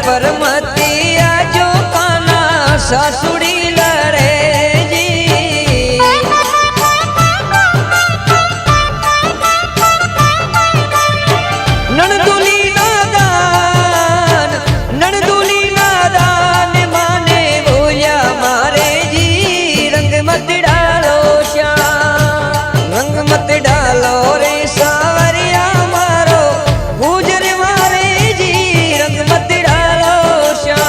परमती आजो काना सासुड़ी लड़े जी। ननदुली नादान माने बोया मारे जी। रंग मत डालो श्याम, रंग मत डालो रे सावरिया मारो गुजर मारे जी। रंग मत डालो श्याम।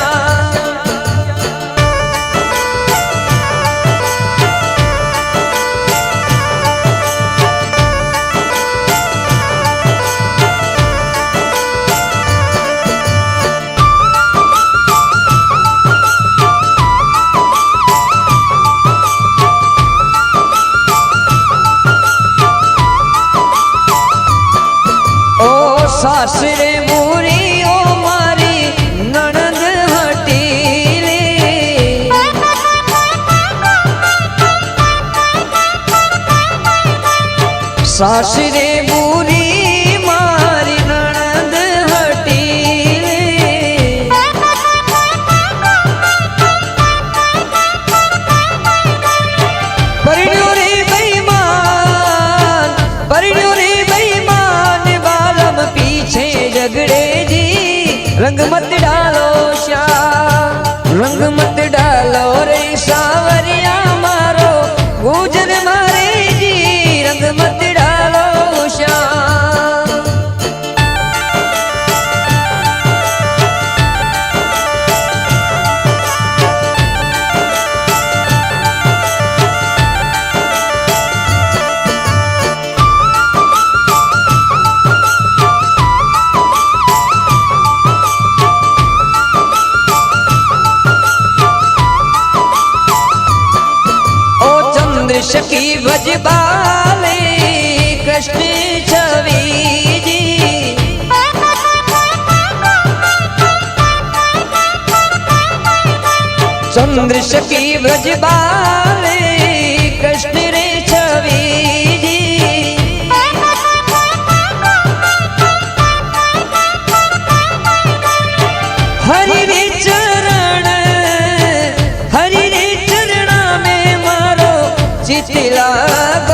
सासरे बुरी ओ मारी ननद हटीले। सासरे बुरी मारी ननद हटीले। परिण्यो रे बेईमान, परिण्यो रे झगड़े जी। रंग मत डालो श्याम, रंग मत डालो रे सावरिया मारो गुजर मारे जी। रंग मत डालो श्याम। सखी भजबाले कृष्ण छवि जी। चंद्र सखी भजबाले कृष्ण रे छवि जी। हरि रे चरण, हरि रे चरणा में मारो चित लाग